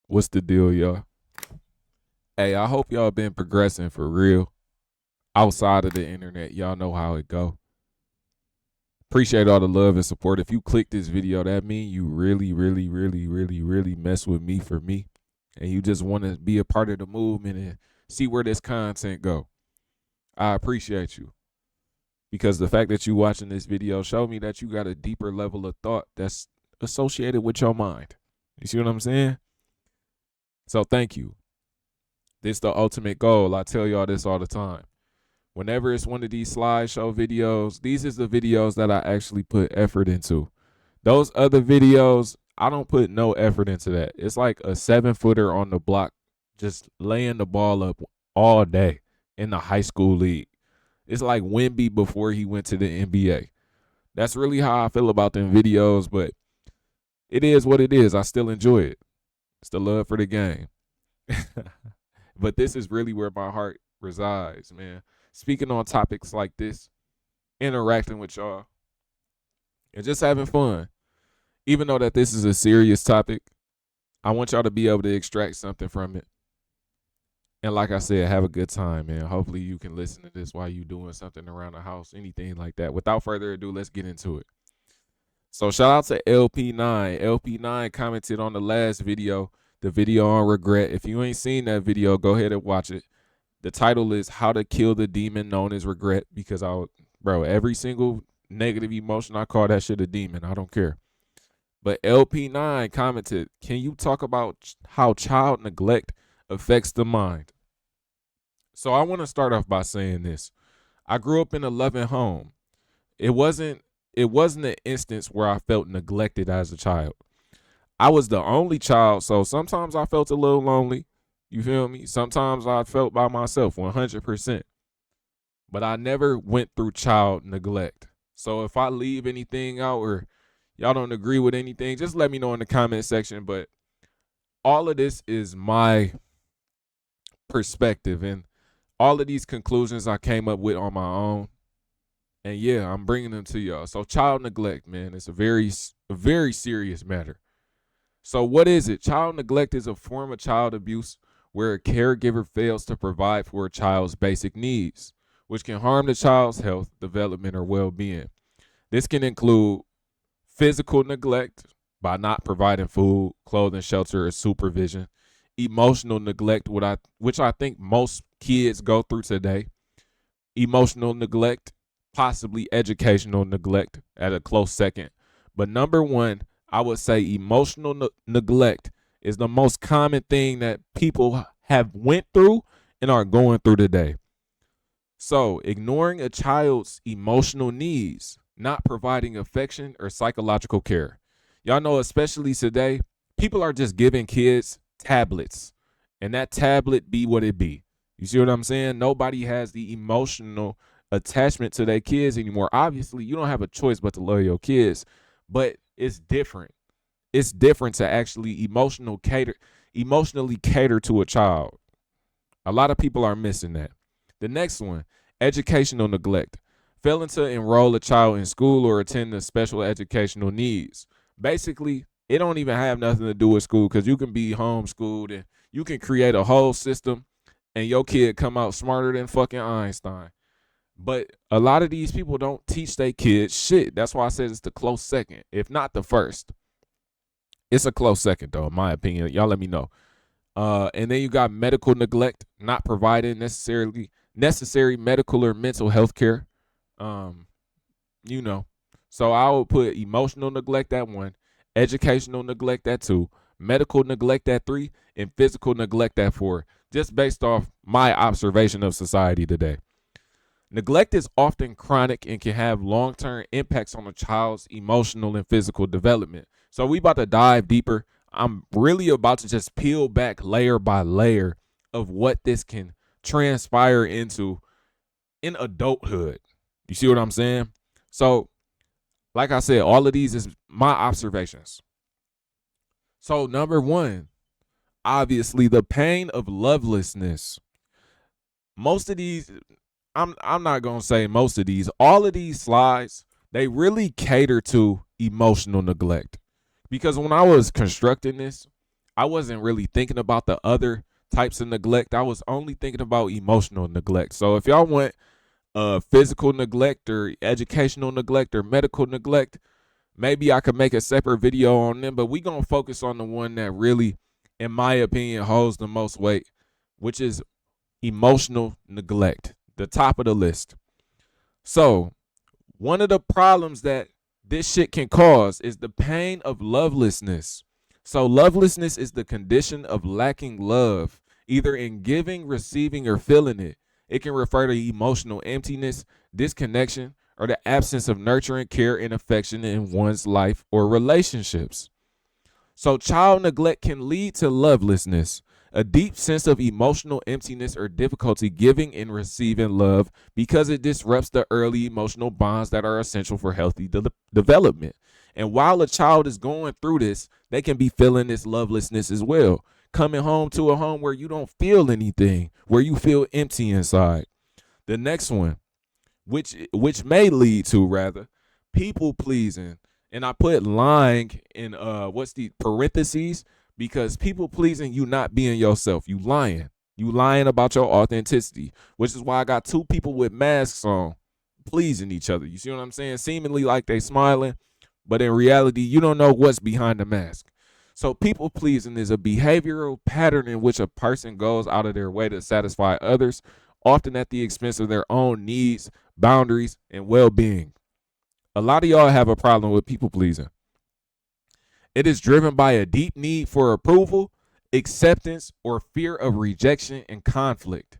What's the deal, y'all? Hey, I hope y'all been progressing for real. Outside of the internet, y'all know how it go. Appreciate all the love and support. If you click this video, that means you really mess with me for me. And you just want to be a part of the movement and see where this content go. I appreciate you. Because the fact that you watching this video show me that you got a deeper level of thought that's associated with your mind. You see what I'm saying? So thank you. This the ultimate goal. I tell y'all this all the time. Whenever it's one of these slideshow videos, these is the videos that I actually put effort into. Those other videos, I don't put no effort into that. It's like a 7-footer on the block just laying the ball up all day in the high school league. It's like Wemby before he went to the NBA. That's really how I feel about them videos, but it is what it is. I still enjoy it. It's the love for the game. But this is really where my heart resides, man. Speaking on topics like this, interacting with y'all, and just having fun. Even though that this is a serious topic, I want y'all to be able to extract something from it. And like I said, have a good time, man. Hopefully you can listen to this while you doing something around the house, anything like that. Without further ado, let's get into it. So shout out to LP9. LP9 commented on the last video, the video on regret. If you ain't seen that video, go ahead and watch it. The title is How to Kill the Demon Known as Regret, because every single negative emotion, I call that shit a demon. I don't care. But LP9 commented, can you talk about how child neglect affects the mind? So I want to start off by saying this. I grew up in a loving home. It wasn't an instance where I felt neglected as a child. I was the only child, so sometimes I felt a little lonely. You feel me? Sometimes I felt by myself 100%. But I never went through child neglect. So if I leave anything out or y'all don't agree with anything, just let me know in the comment section. But all of this is my perspective, and all of these conclusions I came up with on my own. And yeah, I'm bringing them to y'all. So child neglect, man, it's a very serious matter. So what is it? Child neglect is a form of child abuse where a caregiver fails to provide for a child's basic needs, which can harm the child's health, development, or well-being. This can include physical neglect by not providing food, clothing, shelter, or supervision, emotional neglect, which I think most kids go through today, emotional neglect, possibly educational neglect at a close second. But number one, I would say emotional neglect is the most common thing that people have went through and are going through today. So ignoring a child's emotional needs, not providing affection or psychological care. Y'all know, especially today, people are just giving kids tablets, and that tablet be what it be. You see what I'm saying? Nobody has the emotional attachment to their kids anymore. Obviously, you don't have a choice but to love your kids, but it's different. It's different to actually emotionally cater to a child. A lot of people are missing that. The next one, educational neglect. Failing to enroll a child in school or attend the special educational needs. Basically, it don't even have nothing to do with school, because you can be homeschooled and you can create a whole system and your kid come out smarter than fucking Einstein. But a lot of these people don't teach their kids shit. That's why I said it's the close second, if not the first. It's a close second, though, in my opinion. Y'all let me know. And then you got medical neglect, not providing necessary medical or mental health care. So I would put emotional neglect at 1, educational neglect at 2, medical neglect at 3, and physical neglect at 4, just based off my observation of society today. Neglect is often chronic and can have long-term impacts on a child's emotional and physical development. So we about to dive deeper. I'm really about to just peel back layer by layer of what this can transpire into in adulthood. You see what I'm saying? So, like I said, all of these is my observations. So, number 1, obviously, the pain of lovelessness. Most of these, I'm not going to say most of these, all of these slides, they really cater to emotional neglect. Because when I was constructing this, I wasn't really thinking about the other types of neglect. I was only thinking about emotional neglect. So if y'all want physical neglect or educational neglect or medical neglect, maybe I could make a separate video on them, but we gonna focus on the one that really, in my opinion, holds the most weight, which is emotional neglect, the top of the list. So one of the problems that this shit can cause is the pain of lovelessness. So lovelessness is the condition of lacking love, either in giving, receiving, or feeling it. It can refer to emotional emptiness, disconnection, or the absence of nurturing, care, and affection in one's life or relationships. So child neglect can lead to lovelessness, a deep sense of emotional emptiness or difficulty giving and receiving love because it disrupts the early emotional bonds that are essential for healthy development. And while a child is going through this, they can be feeling this lovelessness as well. Coming home to a home where you don't feel anything, where you feel empty inside. The next one, which may lead to rather people pleasing, and I put lying in what's the parentheses, because people pleasing, you not being yourself, you lying about your authenticity, which is why I got two people with masks on pleasing each other. You see what I'm saying? Seemingly like they smiling, but in reality you don't know what's behind the mask. So people pleasing is a behavioral pattern in which a person goes out of their way to satisfy others, often at the expense of their own needs, boundaries, and well-being. A lot of y'all have a problem with people pleasing. It is driven by a deep need for approval, acceptance, or fear of rejection and conflict.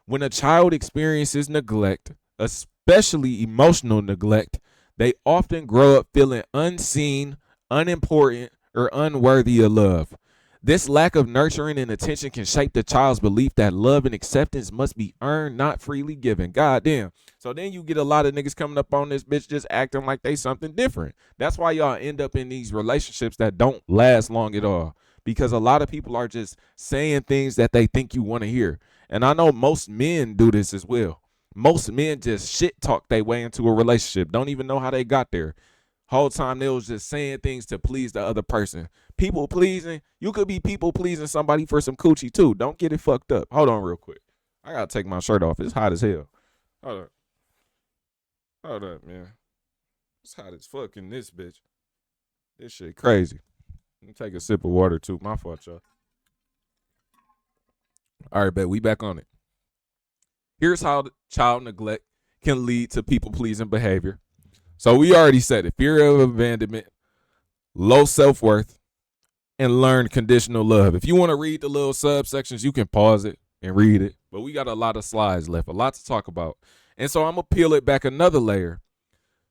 When a child experiences neglect, especially emotional neglect, they often grow up feeling unseen, unimportant, or unworthy of love. This lack of nurturing and attention can shape the child's belief that love and acceptance must be earned, not freely given. God damn. So then you get a lot of niggas coming up on this bitch just acting like they something different. That's why y'all end up in these relationships that don't last long at all. Because a lot of people are just saying things that they think you want to hear. And I know most men do this as well. Most men just shit talk their way into a relationship. Don't even know how they got there. Whole time they was just saying things to please the other person. People pleasing, you could be people pleasing somebody for some coochie too. Don't get it fucked up. Hold on real quick. I gotta take my shirt off. It's hot as hell. Hold up. Hold up, man. It's hot as fuck in this bitch. This shit crazy. Let me take a sip of water too. My fault, y'all. All right, bet we back on it. Here's how child neglect can lead to people pleasing behavior. So we already said it. Fear of abandonment, low self-worth, and learned conditional love. If you want to read the little subsections, you can pause it and read it. But we got a lot of slides left, a lot to talk about. And so I'm going to peel it back another layer.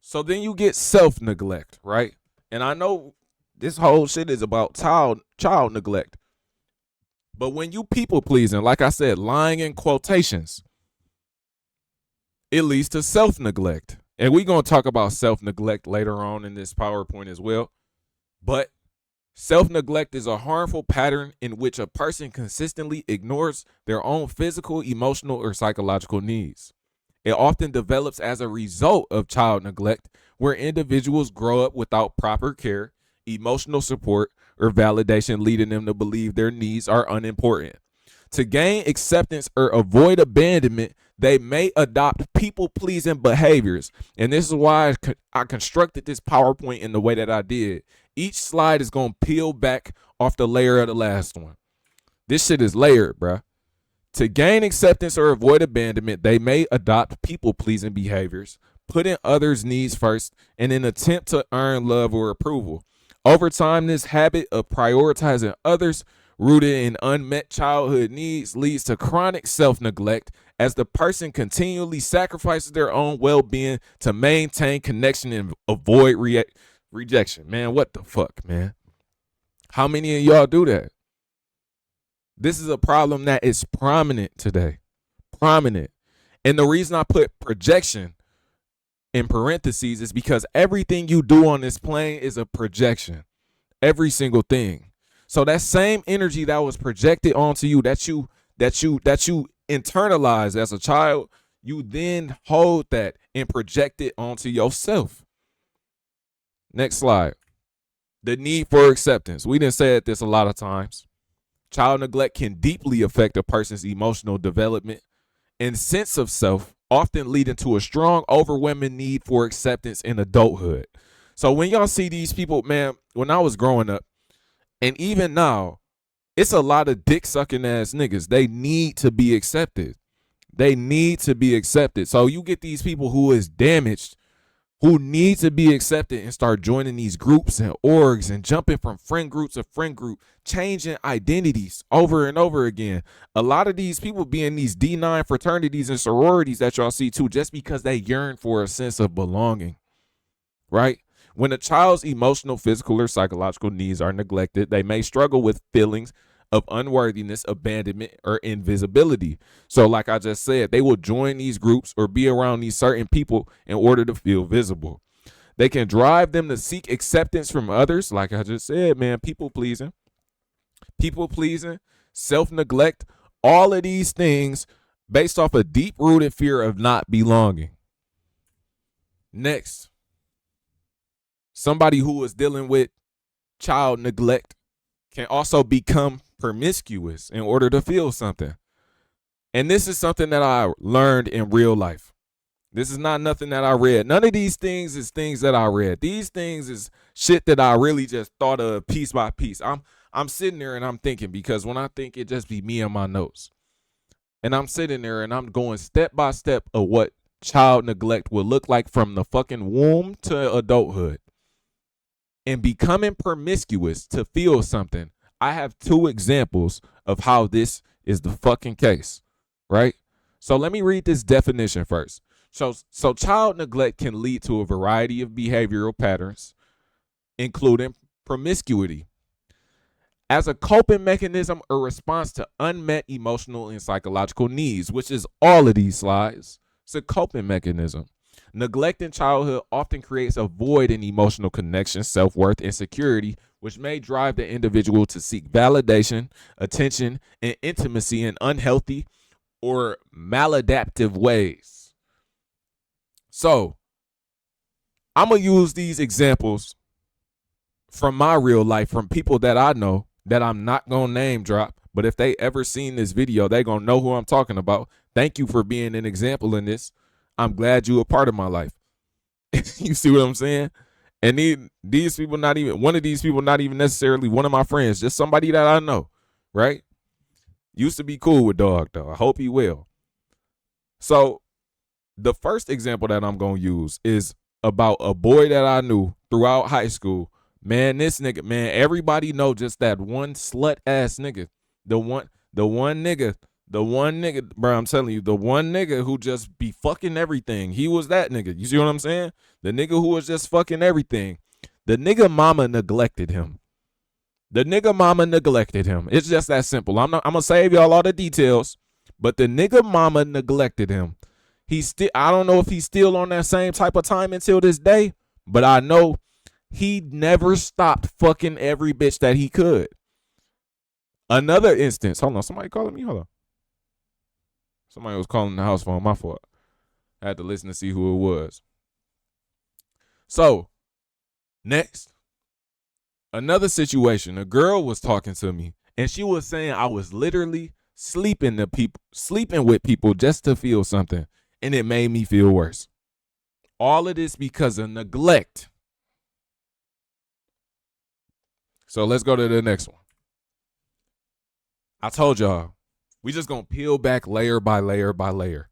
So then you get self-neglect, right? And I know this whole shit is about child neglect. But when you people pleasing, like I said, lying in quotations, it leads to self-neglect. And we're going to talk about self-neglect later on in this PowerPoint as well. But self-neglect is a harmful pattern in which a person consistently ignores their own physical, emotional, or psychological needs. It often develops as a result of child neglect, where individuals grow up without proper care, emotional support, or validation, leading them to believe their needs are unimportant. To gain acceptance or avoid abandonment, they may adopt people-pleasing behaviors. And this is why I constructed this PowerPoint in the way that I did. Each slide is going to peel back off the layer of the last one. This shit is layered, bruh. To gain acceptance or avoid abandonment, they may adopt people-pleasing behaviors, putting others' needs first, in an attempt to earn love or approval. Over time, this habit of prioritizing others, rooted in unmet childhood needs, leads to chronic self-neglect as the person continually sacrifices their own well-being to maintain connection and avoid rejection. Man, what the fuck, man? How many of y'all do that? This is a problem that is prominent today. Prominent. And the reason I put projection in parentheses is because everything you do on this plane is a projection. Every single thing. So that same energy that was projected onto you, that you internalize as a child, you then hold that and project it onto yourself. Next slide. The need for acceptance. We done said this a lot of times. Child neglect can deeply affect a person's emotional development and sense of self, often leading to a strong, overwhelming need for acceptance in adulthood. So when y'all see these people, man, when I was growing up, and even now, it's a lot of dick sucking ass niggas. They need to be accepted. They need to be accepted. So you get these people who is damaged, who need to be accepted, and start joining these groups and orgs and jumping from friend group to friend group, changing identities over and over again. A lot of these people be in these D9 fraternities and sororities that y'all see too, just because they yearn for a sense of belonging, right? When a child's emotional, physical, or psychological needs are neglected, they may struggle with feelings of unworthiness, abandonment, or invisibility. So like I just said, they will join these groups or be around these certain people in order to feel visible. They can drive them to seek acceptance from others. Like I just said, man, people pleasing, self-neglect, all of these things based off a deep-rooted fear of not belonging. Next, somebody who is dealing with child neglect can also become promiscuous in order to feel something. And this is something that I learned in real life. This is not nothing that I read. None of these things is things that I read. These things is shit that I really just thought of piece by piece. I'm sitting there and I'm thinking, because when I think, it just be me and my notes. And I'm sitting there and I'm going step by step of what child neglect will look like from the fucking womb to adulthood. And becoming promiscuous to feel something. I have 2 examples of how this is the fucking case, right? So let me read this definition first. So child neglect can lead to a variety of behavioral patterns, including promiscuity. As a coping mechanism or response to unmet emotional and psychological needs, which is all of these slides, it's a coping mechanism. Neglect in childhood often creates a void in emotional connection, self-worth, and security, which may drive the individual to seek validation, attention, and intimacy in unhealthy or maladaptive ways. So, I'm going to use these examples from my real life, from people that I know that I'm not going to name drop, but if they ever seen this video, they going to know who I'm talking about. Thank you for being an example in this. I'm glad you a part of my life. You see what I'm saying? And these people, not even one of these people, not even necessarily one of my friends, just somebody that I know, right? Used to be cool with dog, though. I hope he will. So the first example that I'm going to use is about a boy that I knew throughout high school. Man, this nigga, man, everybody know just that one slut ass nigga. The one nigga, bro, I'm telling you, the one nigga who just be fucking everything. He was that nigga. You see what I'm saying? The nigga who was just fucking everything. The nigga mama neglected him. It's just that simple. I'm gonna save y'all all the details, but the nigga mama neglected him. I don't know if he's still on that same type of time until this day, but I know he never stopped fucking every bitch that he could. Another instance. Hold on, somebody calling me. Hold on. Somebody was calling the house phone. My fault. I had to listen to see who it was. So, next. Another situation. A girl was talking to me, and she was saying I was literally sleeping with people just to feel something, and it made me feel worse. All of this because of neglect. So let's go to the next one. I told y'all, we just gonna peel back layer by layer by layer.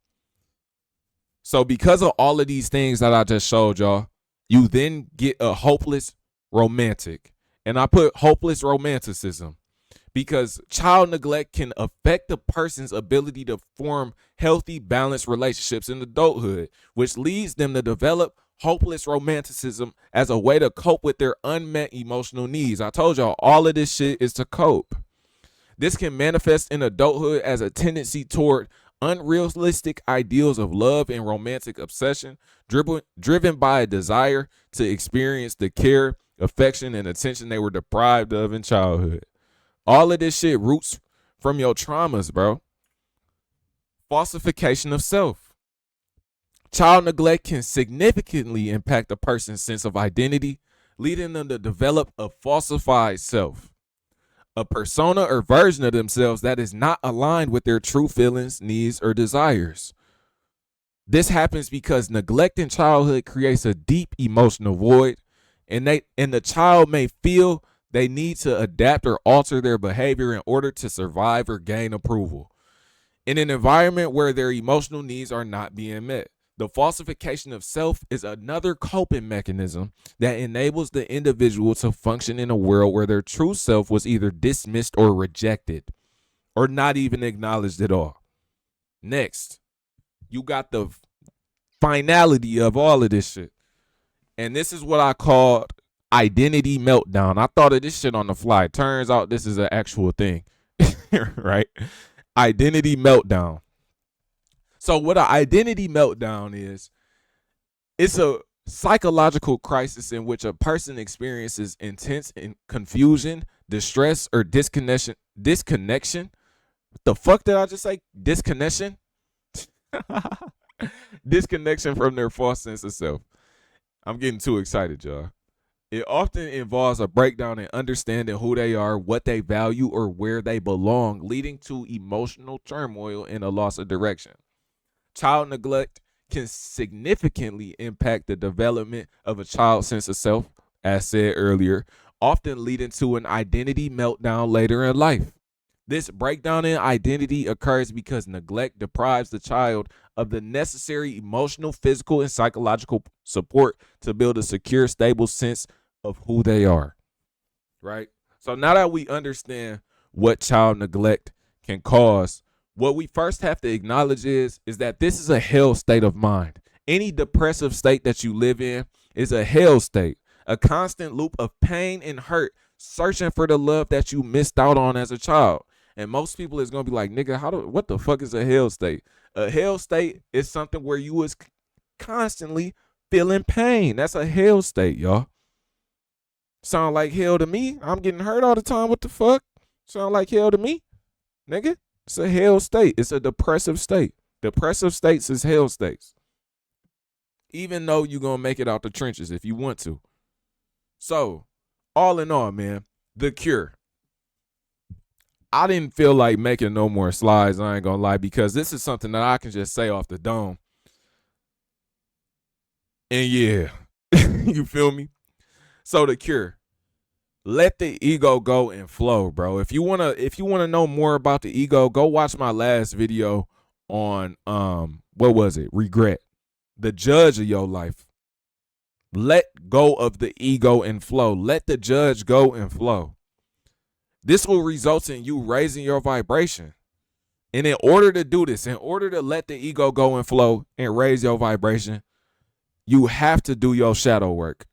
So because of all of these things that I just showed y'all, you then get a hopeless romantic. And I put hopeless romanticism because child neglect can affect a person's ability to form healthy, balanced relationships in adulthood, which leads them to develop hopeless romanticism as a way to cope with their unmet emotional needs. I told y'all, all of this shit is to cope. This can manifest in adulthood as a tendency toward unrealistic ideals of love and romantic obsession, driven by a desire to experience the care, affection, and attention they were deprived of in childhood. All of this shit roots from your traumas, bro. Falsification of self. Child neglect can significantly impact a person's sense of identity, leading them to develop a falsified self. a persona or version of themselves that is not aligned with their true feelings, needs, or desires. This happens because neglect in childhood creates a deep emotional void, and the child may feel they need to adapt or alter their behavior in order to survive or gain approval in an environment where their emotional needs are not being met. The falsification of self is another coping mechanism that enables the individual to function in a world where their true self was either dismissed or rejected or not even acknowledged at all. Next, you got the finality of all of this shit. And this is what I called identity meltdown. I thought of this shit on the fly. Turns out this is an actual thing, right? Identity meltdown. So what an identity meltdown is, it's a psychological crisis in which a person experiences intense confusion, distress, or disconnection. What the fuck did I just say? Disconnection? Disconnection from their false sense of self. I'm getting too excited, y'all. It often involves a breakdown in understanding who they are, what they value, or where they belong, leading to emotional turmoil and a loss of direction. Child neglect can significantly impact the development of a child's sense of self, as said earlier, often leading to an identity meltdown later in life. This breakdown in identity occurs because neglect deprives the child of the necessary emotional, physical, and psychological support to build a secure, stable sense of who they are. Right? So now that we understand what child neglect can cause, what we first have to acknowledge is that this is a hell state of mind. Any depressive state that you live in is a hell state, a constant loop of pain and hurt, searching for the love that you missed out on as a child. And most people is gonna be like, nigga, what the fuck is a hell state? A hell state is something where you was constantly feeling pain. That's a hell state, y'all. Sound like hell to me? I'm getting hurt all the time. What the fuck? Sound like hell to me, nigga? It's a hell state. It's a depressive state. Depressive states is hell states. Even though you're gonna make it out the trenches if you want to. So, all in all, man, the cure. I didn't feel like making no more slides, I ain't gonna lie, because this is something that I can just say off the dome. And yeah, you feel me? So the cure. Let the ego go and flow, bro. If you wanna know more about the ego, go watch my last video on what was it? Regret. The judge of your life. Let go of the ego and flow. Let the judge go and flow. This will result in you raising your vibration. And in order to do this, in order to let the ego go and flow and raise your vibration, you have to do your shadow work.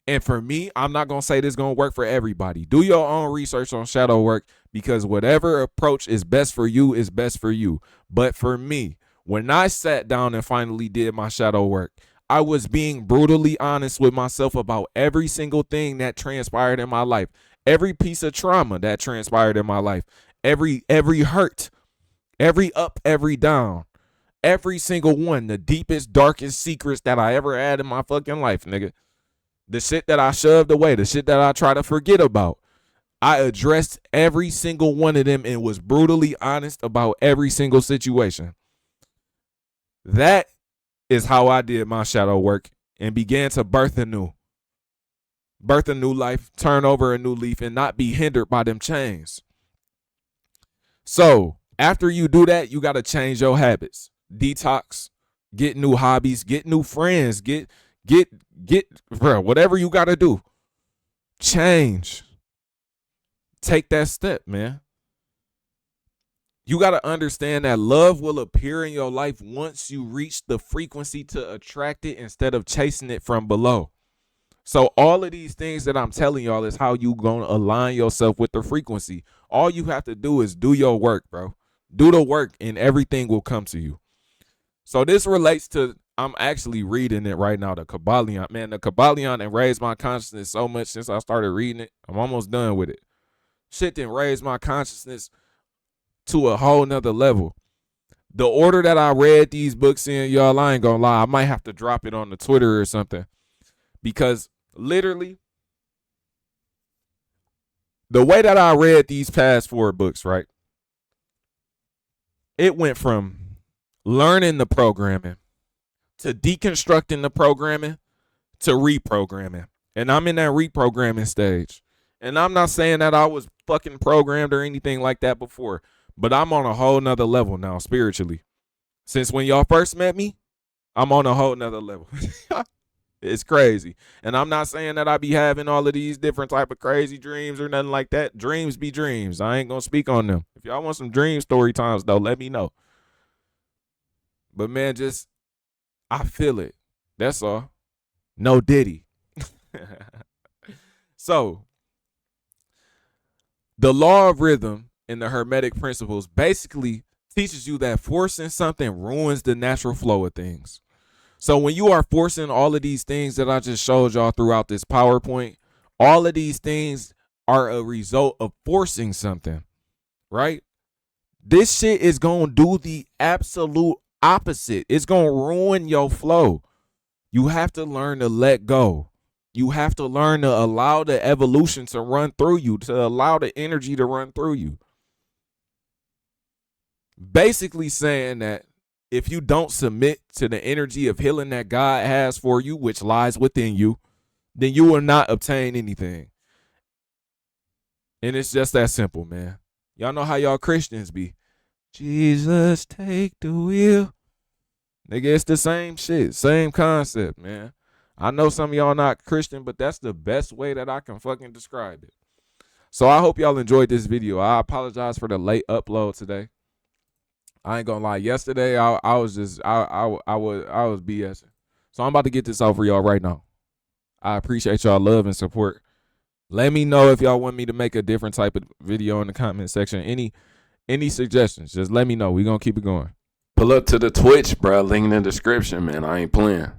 And for me, I'm not going to say this is going to work for everybody. Do your own research on shadow work, because whatever approach is best for you is best for you. But for me, when I sat down and finally did my shadow work, I was being brutally honest with myself about every single thing that transpired in my life. Every piece of trauma that transpired in my life, every hurt, every up, every down, every single one, the deepest, darkest secrets that I ever had in my fucking life, nigga. The shit that I shoved away, the shit that I try to forget about. I addressed every single one of them and was brutally honest about every single situation. That is how I did my shadow work and began to birth a new life, turn over a new leaf, and not be hindered by them chains. So after you do that, you got to change your habits, detox, get new hobbies, get new friends, get bro, whatever you got to do, change. Take that step, man. You got to understand that love will appear in your life once you reach the frequency to attract it instead of chasing it from below. So all of these things that I'm telling y'all is how you going to align yourself with the frequency. All you have to do is do your work, bro. Do the work and everything will come to you. So this relates to, I'm actually reading it right now, the Kabbalion. Man, the Kabbalion and raised my consciousness so much since I started reading it. I'm almost done with it. Shit done raised my consciousness to a whole nother level. The order that I read these books in, y'all, I ain't gonna lie, I might have to drop it on the Twitter or something. Because literally, the way that I read these past 4 books, right? It went from learning the programming to deconstructing the programming to reprogramming. And I'm in that reprogramming stage. And I'm not saying that I was fucking programmed or anything like that before, but I'm on a whole nother level now spiritually. Since when y'all first met me, I'm on a whole nother level. It's crazy. And I'm not saying that I be having all of these different type of crazy dreams or nothing like that. Dreams be dreams. I ain't gonna speak on them. If y'all want some dream story times though, let me know. But man, just I feel it. That's all. No Diddy. So the law of rhythm and the Hermetic principles basically teaches you that forcing something ruins the natural flow of things. So when you are forcing all of these things that I just showed y'all throughout this PowerPoint, all of these things are a result of forcing something, right? This shit is going to do the absolute opposite. It's going to ruin your flow. You have to learn to let go. You have to learn to allow the evolution to run through you, to allow the energy to run through you. Basically saying that if you don't submit to the energy of healing that God has for you, which lies within you, then you will not obtain anything. And it's just that simple, man. Y'all know how y'all Christians be. Jesus, take the wheel. Nigga, it's the same shit, same concept, man. I know some of y'all not Christian, but that's the best way that I can fucking describe it. So I hope y'all enjoyed this video. I apologize for the late upload today. I ain't gonna lie. Yesterday, I was BSing. So I'm about to get this out for y'all right now. I appreciate y'all love and support. Let me know if y'all want me to make a different type of video in the comment section. Any suggestions, just let me know. We gonna keep it going. Pull up to the Twitch, bro. Link in the description, man. I ain't playing.